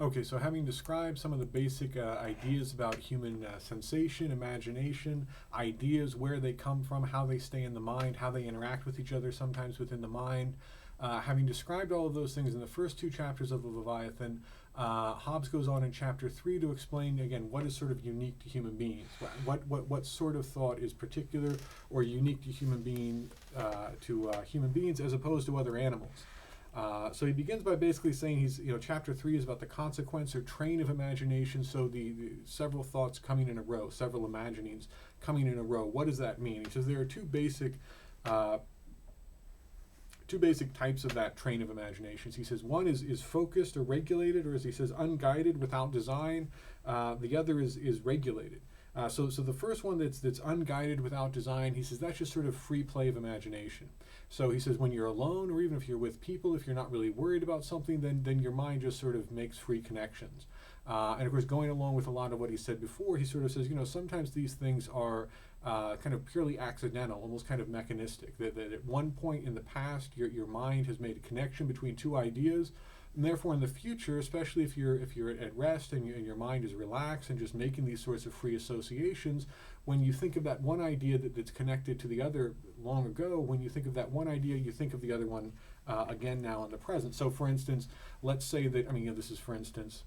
Okay, so having described some of the basic ideas about human sensation, imagination, ideas, where they come from, how they stay in the mind, how they interact with each other, sometimes within the mind, having described all of those things in the first two chapters of the Leviathan, Hobbes goes on in chapter 3 to explain again what is sort of unique to human beings. What sort of thought is particular or unique to human beings as opposed to other animals. So he begins by basically saying chapter 3 is about the consequence or train of imagination. So the several thoughts coming in a row, several imaginings coming in a row. What does that mean? He says there are two basic types of that train of imaginations. He says one is focused or regulated, or as he says, unguided without design. The other is regulated. So the first one that's unguided without design, he says that's just sort of free play of imagination. So he says when you're alone, or even if you're with people, if you're not really worried about something, then your mind just sort of makes free connections. And of course, going along with a lot of what he said before, he sort of says, sometimes these things are kind of purely accidental, almost kind of mechanistic. That at one point in the past, your mind has made a connection between two ideas, and therefore in the future, especially if you're at rest and your mind is relaxed and just making these sorts of free associations, when you think of that one idea that's connected to the other long ago, when you think of that one idea, you think of the other one again now in the present. So for instance, let's say that, this is for instance,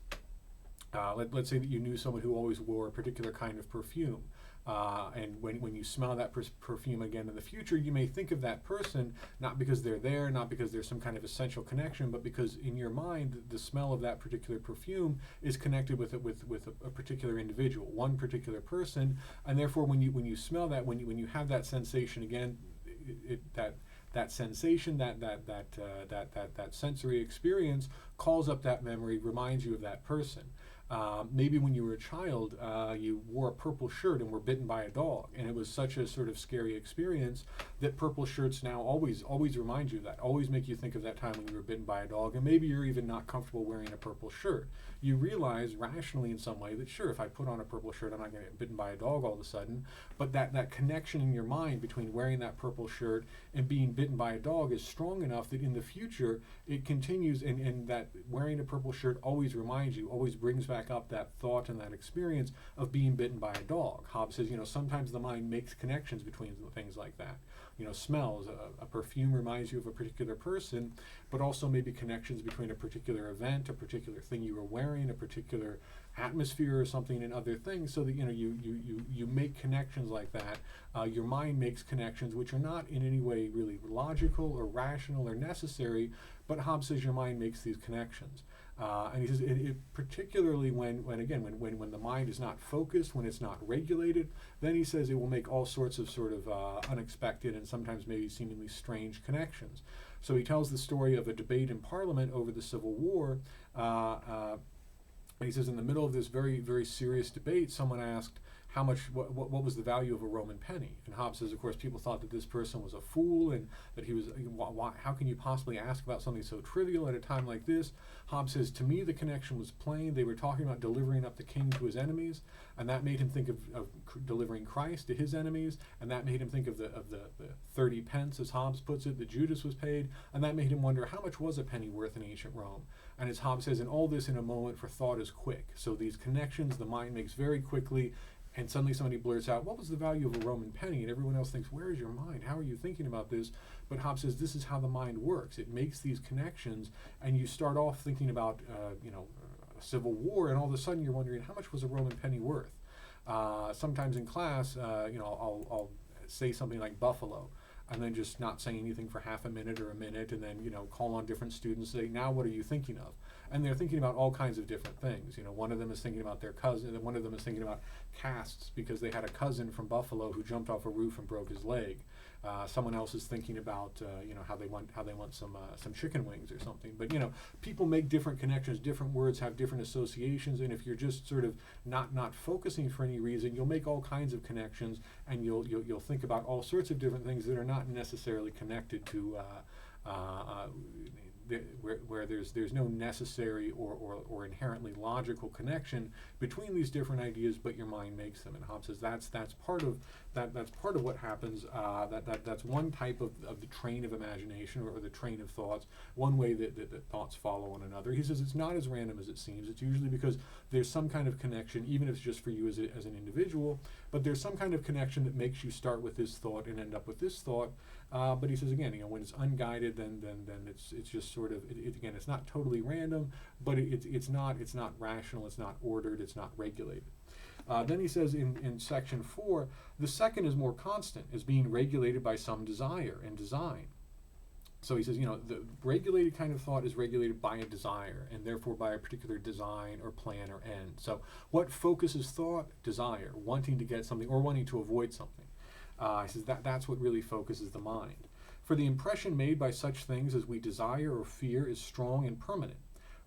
let's say that you knew someone who always wore a particular kind of perfume. And when you smell that perfume again in the future, you may think of that person, not because they're there, not because there's some kind of essential connection, but because in your mind, the smell of that particular perfume is connected with a particular individual, one particular person, and therefore when you smell that, when you have that sensation again, that sensation, that sensory experience calls up that memory, reminds you of that person. Maybe when you were a child, you wore a purple shirt and were bitten by a dog, and it was such a sort of scary experience that purple shirts now always remind you of that, always make you think of that time when you were bitten by a dog, and maybe you're even not comfortable wearing a purple shirt. You realize rationally in some way that sure, if I put on a purple shirt, I'm not going to get bitten by a dog all of a sudden, but that connection in your mind between wearing that purple shirt and being bitten by a dog is strong enough that in the future it continues, and that wearing a purple shirt always reminds you, always brings back up that thought and that experience of being bitten by a dog. Hobbes says, sometimes the mind makes connections between things like that. Smells, a perfume reminds you of a particular person, but also maybe connections between a particular event, a particular thing you were wearing, a particular atmosphere or something, and other things, so that you make connections like that. Your mind makes connections which are not in any way really logical or rational or necessary, but Hobbes says your mind makes these connections. And he says, particularly when the mind is not focused, when it's not regulated, then he says it will make all sorts of unexpected and sometimes maybe seemingly strange connections. So he tells the story of a debate in Parliament over the Civil War. And he says in the middle of this very, very serious debate, someone asked, what was the value of a Roman penny? And Hobbes says, of course, people thought that this person was a fool and that he was, how can you possibly ask about something so trivial at a time like this? Hobbes says, to me, the connection was plain. They were talking about delivering up the king to his enemies, and that made him think of delivering Christ to his enemies, and that made him think of the 30 pence, as Hobbes puts it, that Judas was paid, and that made him wonder how much was a penny worth in ancient Rome. And as Hobbes says, in all this in a moment, for thought is quick. So these connections the mind makes very quickly, and suddenly somebody blurts out, what was the value of a Roman penny? And everyone else thinks, where is your mind? How are you thinking about this? But Hobbes says this is how the mind works. It makes these connections, and you start off thinking about a civil war, and all of a sudden you're wondering, how much was a Roman penny worth? Sometimes in class, I'll say something like buffalo, and then just not say anything for half a minute or a minute, and then call on different students, say, now what are you thinking of? And they're thinking about all kinds of different things. One of them is thinking about their cousin, and one of them is thinking about casts because they had a cousin from Buffalo who jumped off a roof and broke his leg. Someone else is thinking about how they want some chicken wings or something. But people make different connections. Different words have different associations, and if you're just sort of not focusing for any reason, you'll make all kinds of connections, and you'll think about all sorts of different things that are not necessarily connected to where there's no necessary or inherently logical connection between these different ideas, but your mind makes them. And Hobbes says that's part of that's part of what happens. That's one type of the train of imagination, or the train of thoughts. One way that thoughts follow one another. He says it's not as random as it seems. It's usually because there's some kind of connection, even if it's just for you as an individual. But there's some kind of connection that makes you start with this thought and end up with this thought. But he says again, when it's unguided, then it's just sort of again, it's not totally random, but it's not rational. It's not ordered. It's not regulated. Then he says in section 4, the second is more constant, is being regulated by some desire and design. So he says, the regulated kind of thought is regulated by a desire, and therefore by a particular design or plan or end. So what focuses thought? Desire, wanting to get something or wanting to avoid something. He says that's what really focuses the mind. For the impression made by such things as we desire or fear is strong and permanent,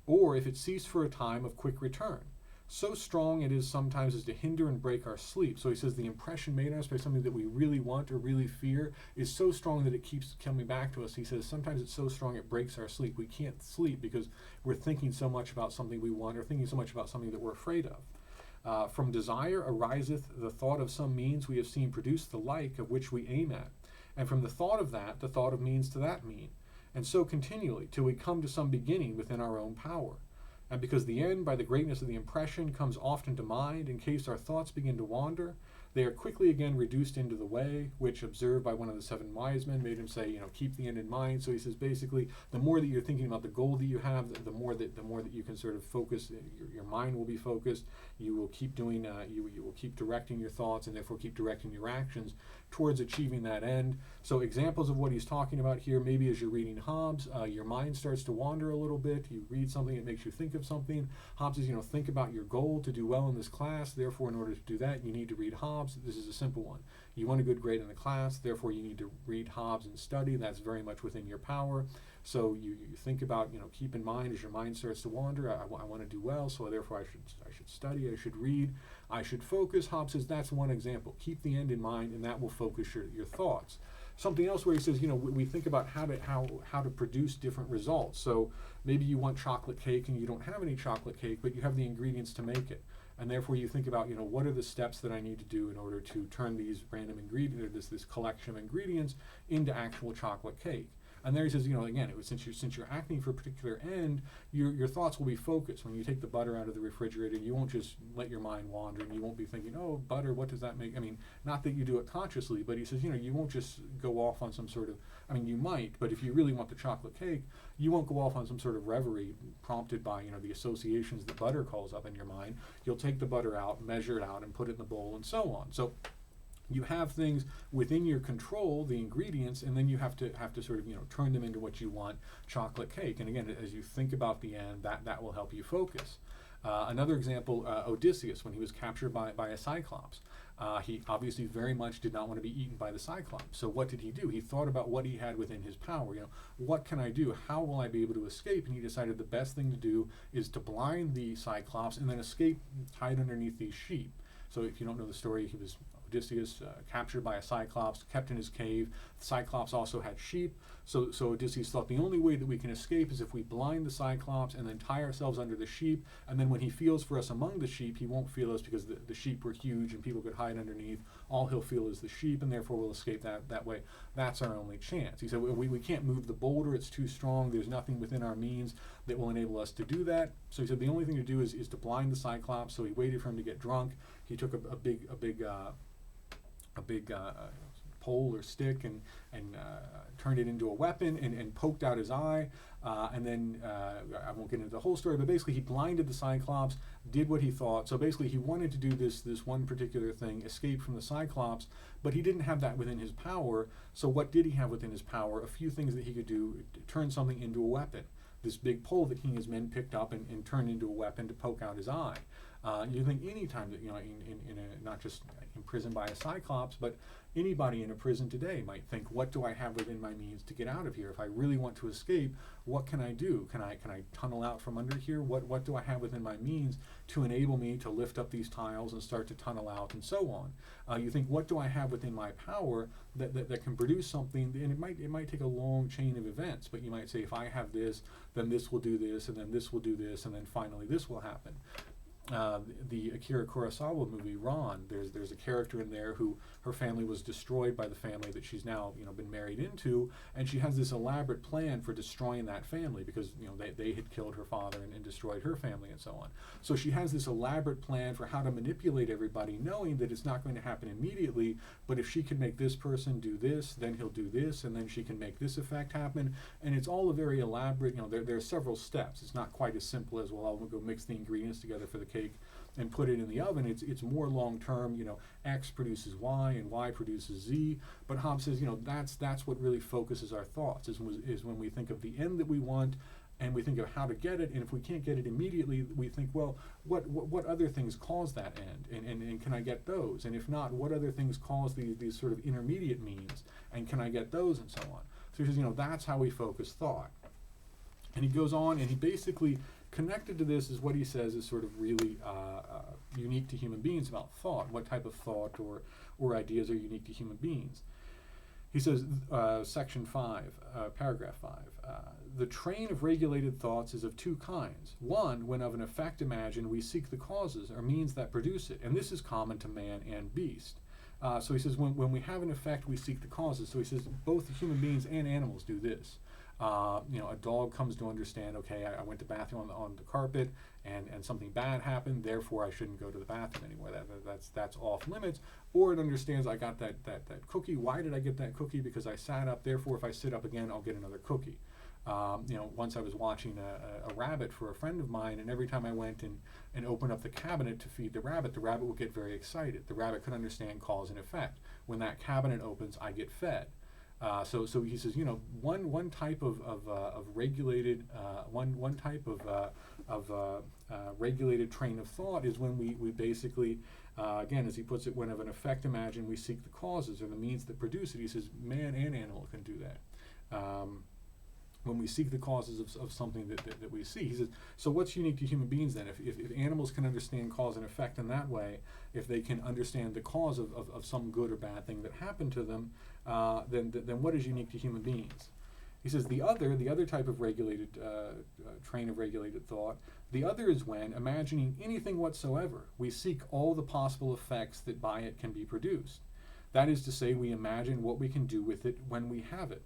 or if it cease for a time, of quick return. So strong it is sometimes as to hinder and break our sleep. So he says the impression made on us by something that we really want or really fear is so strong that it keeps coming back to us. He says sometimes it's so strong it breaks our sleep. We can't sleep because we're thinking so much about something we want, or thinking so much about something that we're afraid of. From desire ariseth the thought of some means we have seen produce the like of which we aim at. And from the thought of that, the thought of means to that mean. And so continually, till we come to some beginning within our own power. And because the end, by the greatness of the impression, comes often to mind, in case our thoughts begin to wander, they are quickly again reduced into the way, which, observed by one of the 7 wise men, made him say, keep the end in mind. So he says, basically, the more that you're thinking about the goal that you have, the more that you can sort of focus, your mind will be focused. You will keep doing, you will keep directing your thoughts, and therefore keep directing your actions towards achieving that end. So examples of what he's talking about here, maybe as you're reading Hobbes, your mind starts to wander a little bit. You read something, it makes you think of something. Hobbes says, think about your goal to do well in this class. Therefore, in order to do that, you need to read Hobbes. This is a simple one. You want a good grade in the class, therefore you need to read Hobbes and study. That's very much within your power. So you think about, keep in mind as your mind starts to wander, I want to do well, so therefore I should study, I should read, I should focus. Hobbes says that's one example. Keep the end in mind, and that will focus your thoughts. Something else where he says, we think about how to produce different results. So maybe you want chocolate cake and you don't have any chocolate cake, but you have the ingredients to make it. And therefore you think about, what are the steps that I need to do in order to turn these random ingredients, or this collection of ingredients, into actual chocolate cake. And there he says, again, since you're acting for a particular end, your thoughts will be focused. When you take the butter out of the refrigerator, you won't just let your mind wander, and you won't be thinking, oh, butter, what does that make? I mean, not that you do it consciously, but he says, you won't just go off on some sort of, you might, but if you really want the chocolate cake, you won't go off on some sort of reverie prompted by, the associations that butter calls up in your mind. You'll take the butter out, measure it out, and put it in the bowl, and so on. So you have things within your control, the ingredients, and then you have to sort of turn them into what you want, chocolate cake. And again, as you think about the end, that will help you focus. Another example, Odysseus, when he was captured by a cyclops. He obviously very much did not want to be eaten by the cyclops. So what did he do? He thought about what he had within his power. What can I do? How will I be able to escape? And he decided the best thing to do is to blind the cyclops and then escape tied underneath these sheep. So if you don't know the story, Odysseus captured by a cyclops, kept in his cave. The cyclops also had sheep. So Odysseus thought the only way that we can escape is if we blind the cyclops and then tie ourselves under the sheep. And then when he feels for us among the sheep, he won't feel us because the sheep were huge and people could hide underneath. All he'll feel is the sheep, and therefore we'll escape that way. That's our only chance. He said we can't move the boulder. It's too strong. There's nothing within our means that will enable us to do that. So he said the only thing to do is to blind the cyclops. So he waited for him to get drunk. He took a big pole or stick and turned it into a weapon and poked out his eye. And then I won't get into the whole story, but basically he blinded the cyclops, did what he thought. So basically he wanted to do this one particular thing, escape from the cyclops, but he didn't have that within his power. So what did he have within his power? A few things that he could do, turn something into a weapon. This big pole that he and his men picked up and turned into a weapon to poke out his eye. You think any time that, not just imprisoned by a cyclops, but anybody in a prison today might think, what do I have within my means to get out of here? If I really want to escape, what can I do? Can I tunnel out from under here? What do I have within my means to enable me to lift up these tiles and start to tunnel out and so on? You think, what do I have within my power that can produce something? And it might take a long chain of events, but you might say, if I have this, then this will do this, and then this will do this, and then finally this will happen. the Akira Kurosawa movie Ron, there's a character in there who her family was destroyed by the family that she's now been married into, and she has this elaborate plan for destroying that family because they had killed her father and destroyed her family and so on. So she has this elaborate plan for how to manipulate everybody, knowing that it's not going to happen immediately, but if she can make this person do this, then he'll do this, and then she can make this effect happen, and it's all a very elaborate. There are several steps. It's not quite as simple as, well, I'll go mix the ingredients together for the cake and put it in the oven. It's more long term. X produces Y and Y produces Z. But Hobbes says, that's what really focuses our thoughts, is when we think of the end that we want, and we think of how to get it. And if we can't get it immediately, we think, well, what other things cause that end, and can I get those? And if not, what other things cause these sort of intermediate means, and can I get those, and so on. So he says, that's how we focus thought. And he goes on, and he basically, connected to this is what he says is sort of really unique to human beings about thought. What type of thought or ideas are unique to human beings? He says, section 5, paragraph 5, the train of regulated thoughts is of two kinds. One, when of an effect imagined, we seek the causes or means that produce it, and this is common to man and beast. So he says, when we have an effect, we seek the causes. So he says, both human beings and animals do this. A dog comes to understand, okay, I went to the bathroom on the carpet, and something bad happened, therefore I shouldn't go to the bathroom anymore. That's off limits. Or it understands, I got that cookie. Why did I get that cookie? Because I sat up. Therefore, if I sit up again, I'll get another cookie. Once I was watching a rabbit for a friend of mine, and every time I went and opened up the cabinet to feed the rabbit would get very excited. The rabbit could understand cause and effect. When that cabinet opens, I get fed. So he says, one type of regulated regulated train of thought is when we basically, again, as he puts it, when of an effect imagined, we seek the causes or the means that produce it. He says, man and animal can do that. When we seek the causes of something that we see. He says, so what's unique to human beings then? If animals can understand cause and effect in that way, if they can understand the cause of some good or bad thing that happened to them, then what is unique to human beings? He says the other type of regulated train of regulated thought, the other is when, imagining anything whatsoever, we seek all the possible effects that by it can be produced. That is to say, we imagine what we can do with it when we have it,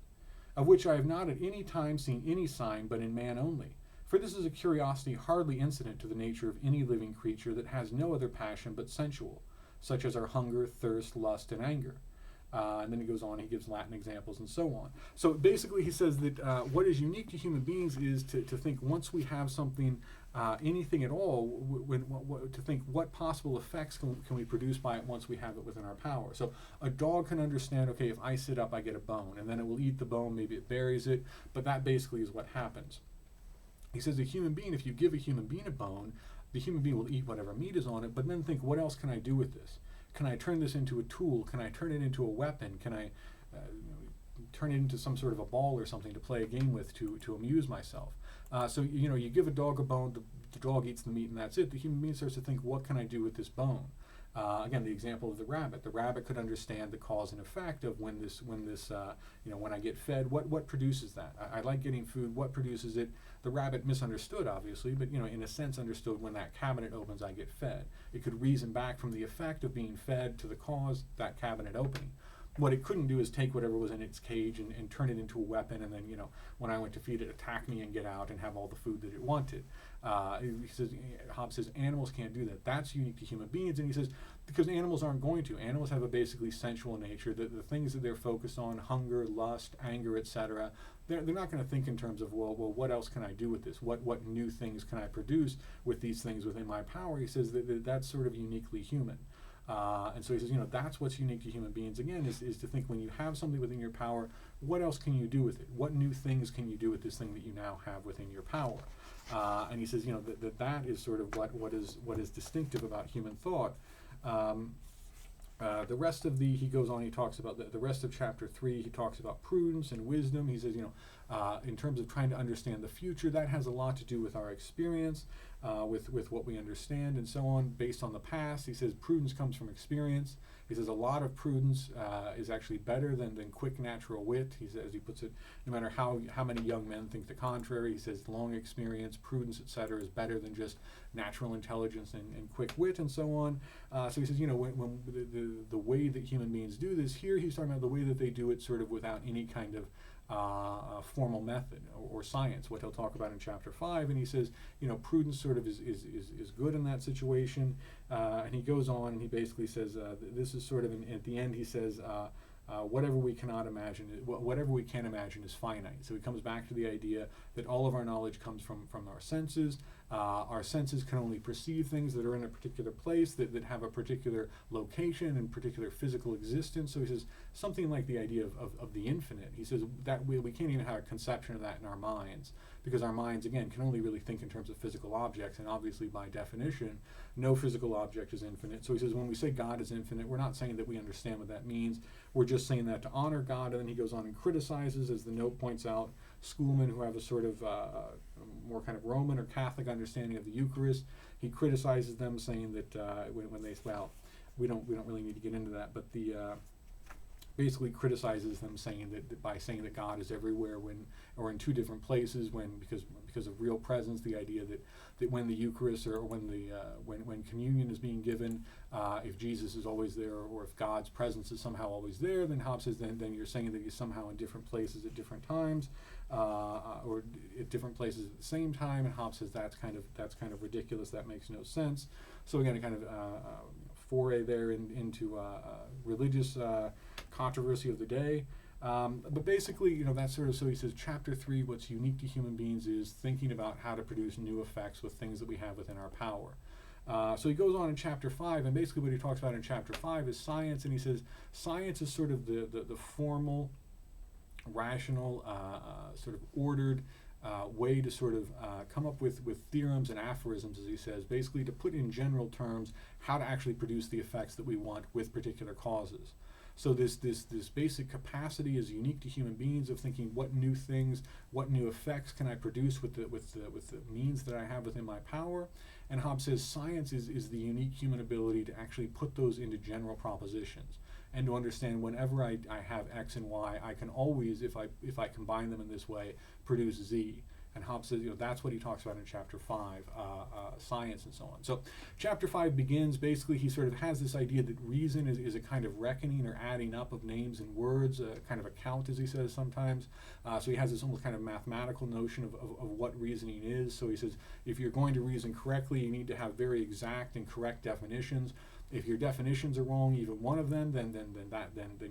of which I have not at any time seen any sign but in man only. For this is a curiosity hardly incident to the nature of any living creature that has no other passion but sensual, such as our hunger, thirst, lust, and anger. And then he goes on, he gives Latin examples and so on. So basically he says that what is unique to human beings is to think once we have something, anything at all, to think what possible effects can we produce by it once we have it within our power. So a dog can understand, okay, if I sit up, I get a bone, and then it will eat the bone, maybe it buries it, but that basically is what happens. He says a human being, if you give a human being a bone, the human being will eat whatever meat is on it, but then think, what else can I do with this? Can I turn this into a tool? Can I turn it into a weapon? Can I turn it into some sort of a ball or something to play a game with to amuse myself? So you give a dog a bone, the dog eats the meat, and that's it. The human being starts to think, what can I do with this bone? Again, the example of the rabbit. The rabbit could understand the cause and effect of when I get fed, what produces that? I like getting food. What produces it? The rabbit misunderstood, obviously, but in a sense understood when that cabinet opens, I get fed. It could reason back from the effect of being fed to the cause, that cabinet opening. What it couldn't do is take whatever was in its cage and turn it into a weapon, and then when I went to feed it, attack me and get out and have all the food that it wanted. Hobbes says animals can't do that. That's unique to human beings, and he says because animals aren't going to. Animals have a basically sensual nature. The things that they're focused on, hunger, lust, anger, etc., they're not going to think in terms of, well, what else can I do with this? What new things can I produce with these things within my power? He says that's sort of uniquely human. And so he says, that's what's unique to human beings, again, is to think when you have something within your power, what else can you do with it? What new things can you do with this thing that you now have within your power? And he says, that is sort of what is distinctive about human thought. The rest of he goes on, he talks about the rest of chapter 3, he talks about prudence and wisdom. He says, in terms of trying to understand the future, that has a lot to do with our experience, with what we understand and so on, based on the past. He says prudence comes from experience. He says a lot of prudence is actually better than quick natural wit. He says, he puts it, no matter how many young men think the contrary, he says long experience, prudence, etc., is better than just natural intelligence and quick wit and so on. So he says, when the way that human beings do this, here he's talking about the way that they do it sort of without any kind of formal method or science, what he'll talk about in chapter 5. And he says, prudence sort of is good in that situation. And he goes on and he basically says, this is sort of, at the end he says, whatever we cannot imagine, whatever we can imagine is finite. So he comes back to the idea that all of our knowledge comes from our senses. Our senses can only perceive things that are in a particular place, that have a particular location and particular physical existence. So he says something like the idea of the infinite. He says that we can't even have a conception of that in our minds, because our minds, again, can only really think in terms of physical objects, and obviously by definition, no physical object is infinite. So he says when we say God is infinite, we're not saying that we understand what that means. We're just saying that to honor God. And then he goes on and criticizes, as the note points out, schoolmen who have a sort of more kind of Roman or Catholic understanding of the Eucharist. He criticizes them, saying that when they, we don't really need to get into that, but the basically criticizes them, saying that by saying that God is everywhere or in two different places, because of real presence, the idea that when the Eucharist or when communion is being given, if Jesus is always there, or if God's presence is somehow always there, then Hobbes says then you're saying that he's somehow in different places at different times, or at different places at the same time. And Hobbes says that's kind of ridiculous. That makes no sense. So again, a kind of foray there into religious controversy of the day. But basically, that's sort of, so he says, chapter 3, what's unique to human beings is thinking about how to produce new effects with things that we have within our power. So he goes on in chapter 5, and basically what he talks about in chapter 5 is science, and he says science is sort of the formal, rational, sort of ordered way to sort of come up with theorems and aphorisms, as he says, basically to put in general terms how to actually produce the effects that we want with particular causes. So this basic capacity is unique to human beings of thinking, what new things, what new effects can I produce with the means that I have within my power? And Hobbes says science is the unique human ability to actually put those into general propositions, and to understand whenever I have X and Y, I can always, if I combine them in this way, produce Z. And Hobbes says, that's what he talks about in chapter 5, science and so on. So chapter 5 begins, basically he sort of has this idea that reason is a kind of reckoning or adding up of names and words, a kind of a count, as he says sometimes. So he has this almost kind of mathematical notion of what reasoning is. So he says, if you're going to reason correctly, you need to have very exact and correct definitions. If your definitions are wrong, even one of them, then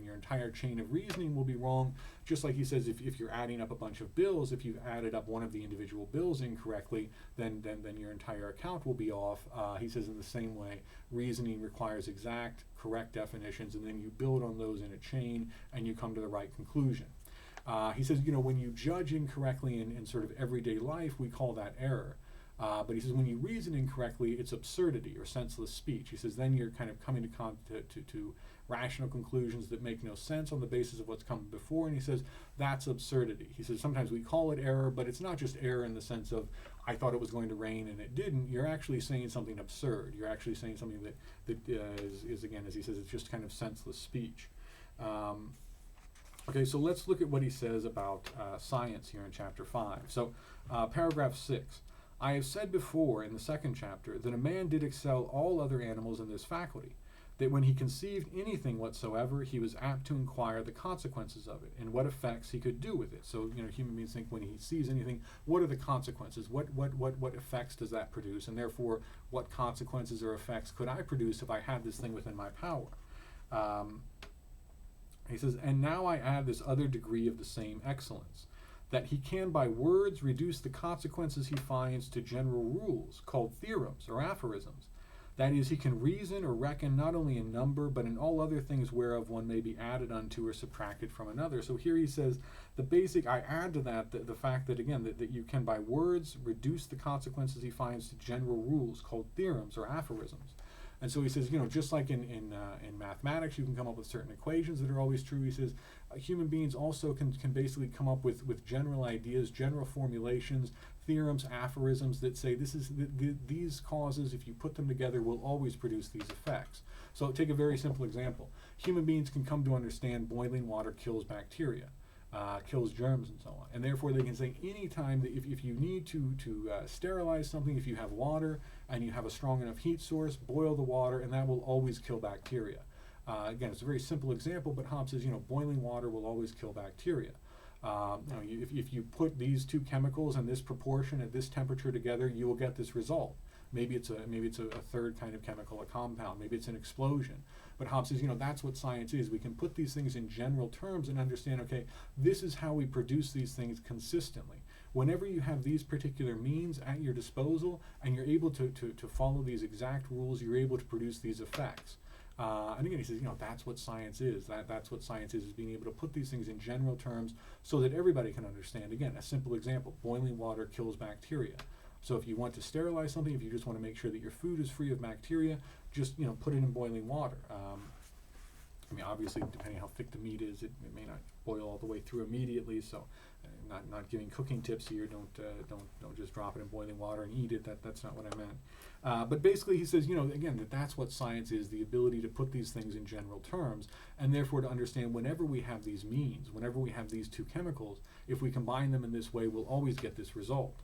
your entire chain of reasoning will be wrong. Just like he says, if you're adding up a bunch of bills, if you've added up one of the individual bills incorrectly, then your entire account will be off. He says in the same way, reasoning requires exact, correct definitions, and then you build on those in a chain, and you come to the right conclusion. He says, when you judge incorrectly in sort of everyday life, we call that error. But he says when you reason incorrectly, it's absurdity or senseless speech. He says then you're kind of coming to rational conclusions that make no sense on the basis of what's come before, and he says that's absurdity. He says sometimes we call it error, but it's not just error in the sense of I thought it was going to rain and it didn't. You're actually saying something absurd. You're actually saying something that is again, as he says, it's just kind of senseless speech. Okay, so let's look at what he says about science here in chapter 5. So paragraph 6. I have said before in the second chapter that a man did excel all other animals in this faculty, that when he conceived anything whatsoever, he was apt to inquire the consequences of it and what effects he could do with it. So, human beings think when he sees anything, what are the consequences? What effects does that produce? And therefore, what consequences or effects could I produce if I had this thing within my power? He says, and now I add this other degree of the same excellence, that he can by words reduce the consequences he finds to general rules, called theorems or aphorisms. That is, he can reason or reckon not only in number, but in all other things whereof one may be added unto or subtracted from another. So here he says, the basic, I add to that the fact that, again, that you can by words reduce the consequences he finds to general rules, called theorems or aphorisms. And so he says, just like in mathematics, you can come up with certain equations that are always true. He says human beings also can basically come up with general ideas, general formulations, theorems, aphorisms that say these causes, if you put them together, will always produce these effects. So take a very simple example. Human beings can come to understand boiling water kills bacteria. Kills germs and so on, and therefore they can say anytime that if you need to sterilize something, if you have water and you have a strong enough heat source, boil the water, and that will always kill bacteria. Again, it's a very simple example, but Hobbes says boiling water will always kill bacteria. If you put these two chemicals in this proportion at this temperature together, you will get this result. Maybe it's a third kind of chemical, a compound. Maybe it's an explosion. But Hobbes says, that's what science is. We can put these things in general terms and understand, okay, this is how we produce these things consistently. Whenever you have these particular means at your disposal and you're able to follow these exact rules, you're able to produce these effects. And again, he says, that's what science is. That's what science is being able to put these things in general terms so that everybody can understand. Again, a simple example, boiling water kills bacteria. So if you want to sterilize something, if you just want to make sure that your food is free of bacteria, just put it in boiling water. Obviously, depending on how thick the meat is, it may not boil all the way through immediately. So, not giving cooking tips here. Don't just drop it in boiling water and eat it. That's not what I meant. But basically, he says, again, that's what science is: the ability to put these things in general terms, and therefore to understand whenever we have these means, whenever we have these two chemicals, if we combine them in this way, we'll always get this result.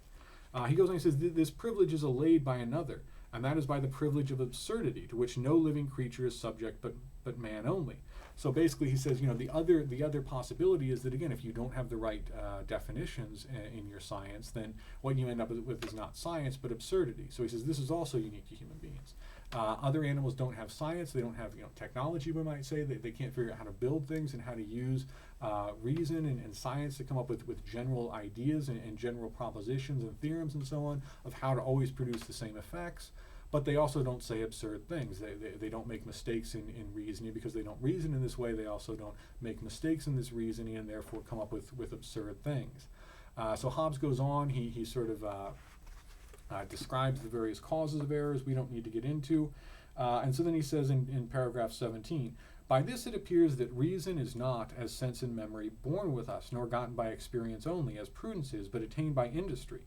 He goes on and says, this privilege is allayed by another, and that is by the privilege of absurdity, to which no living creature is subject but man only. So basically he says, the other possibility is that, again, if you don't have the right definitions in your science, then what you end up with is not science, but absurdity. So he says this is also unique to human beings. Other animals don't have science, they don't have technology, we might say. They can't figure out how to build things and how to use reason and science to come up with general ideas and general propositions and theorems and so on of how to always produce the same effects. But they also don't say absurd things. They don't make mistakes in reasoning because they don't reason in this way. They also don't make mistakes in this reasoning and therefore come up with absurd things. So Hobbes goes on, he sort of describes the various causes of errors we don't need to get into. And so then he says in paragraph 17, by this it appears that reason is not, as sense and memory, born with us, nor gotten by experience only, as prudence is, but attained by industry.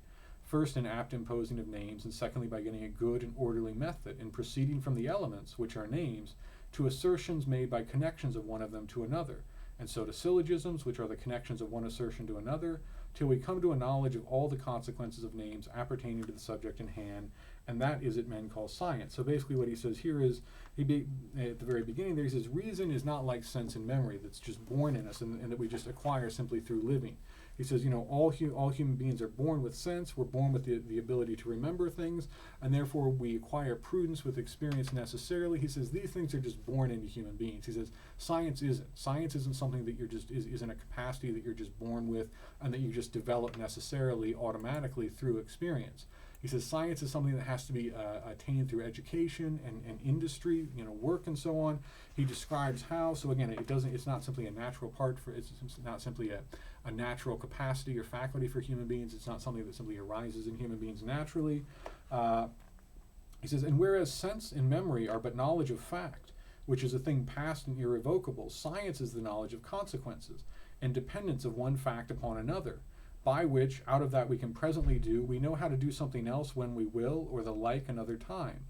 First, in apt imposing of names, and secondly, by getting a good and orderly method in proceeding from the elements, which are names, to assertions made by connections of one of them to another, and so to syllogisms, which are the connections of one assertion to another, till we come to a knowledge of all the consequences of names appertaining to the subject in hand, and that is what men call science. So basically what he says here is, at the very beginning there, he says reason is not like sense and memory that's just born in us and that we just acquire simply through living. He says, all human beings are born with sense. We're born with the ability to remember things, and therefore we acquire prudence with experience necessarily. He says these things are just born into human beings. He says science isn't. Science isn't something that you're just isn't a capacity that you're just born with and that you just develop necessarily automatically through experience. He says science is something that has to be attained through education and industry, work and so on. He describes how. So again, it's not simply a natural it's not simply a natural capacity or faculty for human beings. It's not something that simply arises in human beings naturally. He says, and whereas sense and memory are but knowledge of fact, which is a thing past and irrevocable, science is the knowledge of consequences and dependence of one fact upon another, by which, out of that we can presently do, we know how to do something else when we will, or the like another time.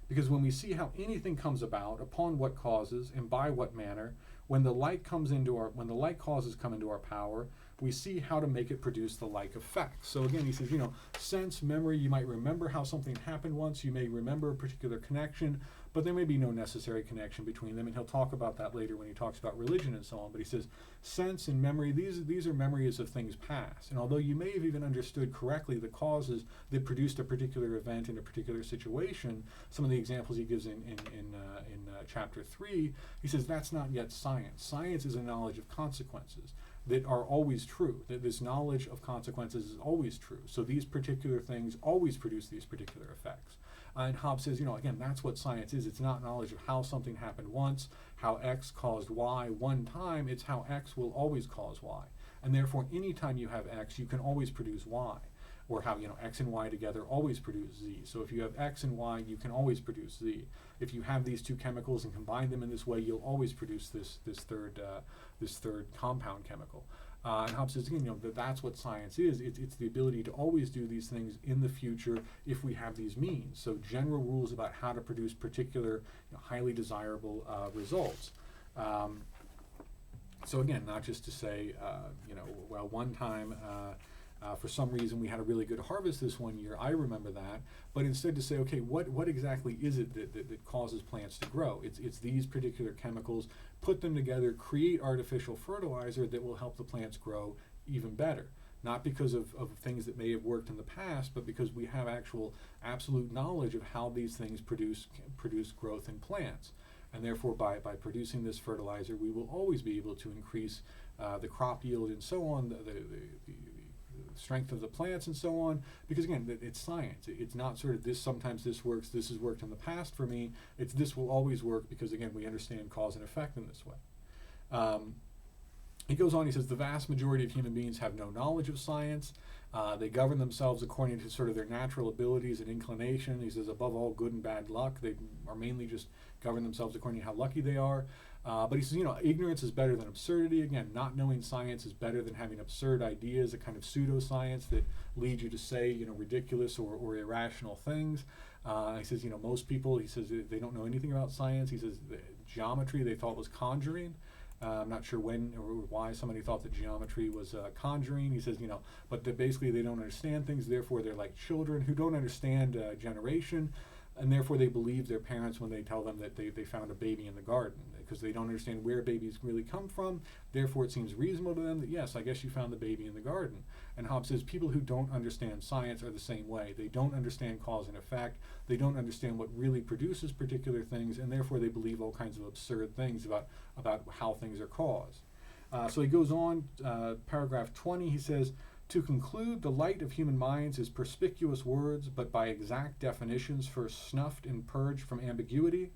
Because when we see how anything comes about, upon what causes, and by what manner, when the like causes come into our power, we see how to make it produce the like effects. So again, he says, sense, memory, you might remember how something happened once, you may remember a particular connection, but there may be no necessary connection between them, and he'll talk about that later when he talks about religion and so on. But he says, sense and memory, these are memories of things past. And although you may have even understood correctly the causes that produced a particular event in a particular situation, some of the examples he gives in chapter 3, he says that's not yet science. Science is a knowledge of consequences that are always true, that this knowledge of consequences is always true. So these particular things always produce these particular effects. And Hobbes says, again, that's what science is. It's not knowledge of how something happened once, how X caused Y one time. It's how X will always cause Y. And therefore, anytime you have X, you can always produce Y. or how, X and Y together always produce Z. So if you have X and Y, you can always produce Z. If you have these two chemicals and combine them in this way, you'll always produce this third compound chemical. And Hobbes says, again, that's what science is. It's the ability to always do these things in the future if we have these means. So general rules about how to produce particular, highly desirable results. So again, not just to say, well, one time, for some reason we had a really good harvest this one year, I remember that, but instead to say, okay, what exactly is it that causes plants to grow? It's these particular chemicals, put them together, create artificial fertilizer that will help the plants grow even better. Not because of things that may have worked in the past, but because we have absolute knowledge of how these things produce growth in plants. And therefore, by producing this fertilizer, we will always be able to increase the crop yield and so on, the strength of the plants and so on, because again, it's science. It's not sort of this, sometimes this works, this has worked in the past for me. It's this will always work because again, we understand cause and effect in this way. He goes on, he says, the vast majority of human beings have no knowledge of science. They govern themselves according to sort of their natural abilities and inclination. He says, above all, good and bad luck. They are mainly just govern themselves according to how lucky they are. But he says, ignorance is better than absurdity. Again, not knowing science is better than having absurd ideas, a kind of pseudoscience that lead you to say, ridiculous or irrational things. He says, most people, he says, they don't know anything about science. He says, geometry they thought was conjuring. I'm not sure when or why somebody thought that geometry was conjuring. He says, but basically they don't understand things, therefore they're like children who don't understand generation, and therefore they believe their parents when they tell them that they found a baby in the garden, because they don't understand where babies really come from. Therefore it seems reasonable to them that, yes, I guess you found the baby in the garden. And Hobbes says people who don't understand science are the same way. They don't understand cause and effect. They don't understand what really produces particular things, and therefore they believe all kinds of absurd things about how things are caused. So he goes on, paragraph 20, he says, to conclude, the light of human minds is perspicuous words, but by exact definitions first snuffed and purged from ambiguity.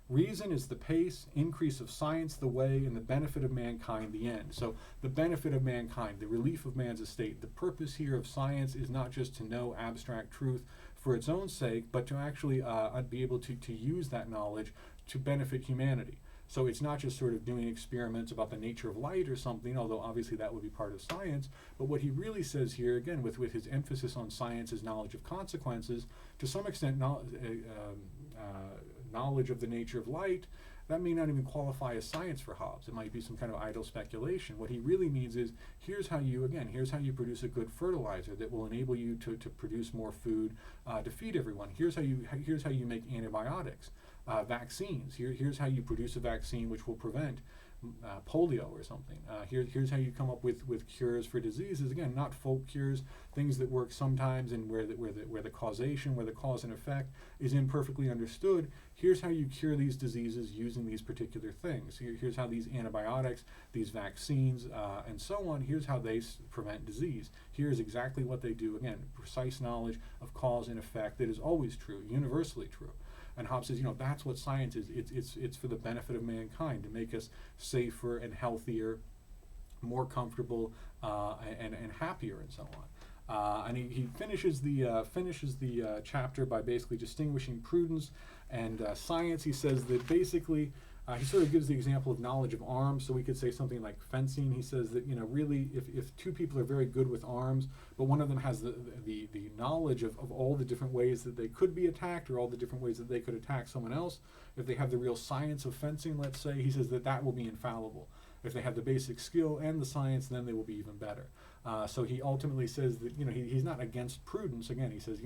Reason is the pace, increase of science the way, and the benefit of mankind the end. So the benefit of mankind, the relief of man's estate, the purpose here of science is not just to know abstract truth for its own sake, but to actually be able to use that knowledge to benefit humanity. So it's not just sort of doing experiments about the nature of light or something, although obviously that would be part of science. But what he really says here, again, with his emphasis on science as knowledge of consequences, to some extent knowledge of the nature of light, that may not even qualify as science for Hobbes. It might be some kind of idle speculation. What he really means is, here's how you produce a good fertilizer that will enable you to produce more food to feed everyone. Here's how you make antibiotics. Vaccines. Here's how you produce a vaccine which will prevent polio or something. Here's how you come up with cures for diseases. Again, not folk cures, things that work sometimes and where the causation, where the cause and effect is imperfectly understood. Here's how you cure these diseases using these particular things. Here's how these antibiotics, these vaccines, and so on, here's how they prevent disease. Here's exactly what they do. Again, precise knowledge of cause and effect that is always true, universally true. And Hobbes says, that's what science is. It's for the benefit of mankind, to make us safer and healthier, more comfortable, and happier, and so on. And he finishes the chapter by basically distinguishing prudence and science. He says that basically he sort of gives the example of knowledge of arms. So we could say something like fencing. He says that really, if two people are very good with arms, but one of them has the knowledge of all the different ways that they could be attacked, or all the different ways that they could attack someone else, if they have the real science of fencing, let's say, he says that will be infallible. If they have the basic skill and the science, then they will be even better. So he ultimately says that he's not against prudence. Again, he says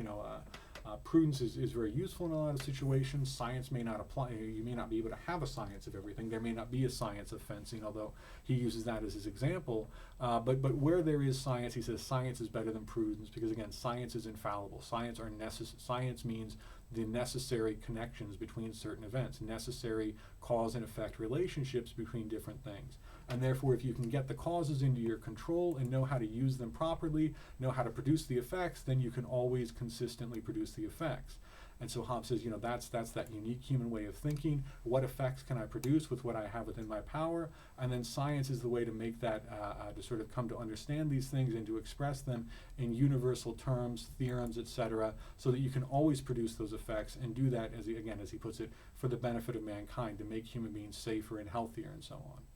prudence is very useful in a lot of situations. Science may not apply. You may not be able to have a science of everything. There may not be a science of fencing, although he uses that as his example. But where there is science, he says science is better than prudence, because again, science is infallible. Science means the necessary connections between certain events, necessary cause and effect relationships between different things. And therefore, if you can get the causes into your control and know how to use them properly, know how to produce the effects, then you can always consistently produce the effects. And so Hobbes says, that's that unique human way of thinking. What effects can I produce with what I have within my power? And then science is the way to make that, to sort of come to understand these things and to express them in universal terms, theorems, etc., so that you can always produce those effects and do that, as he puts it, for the benefit of mankind, to make human beings safer and healthier and so on.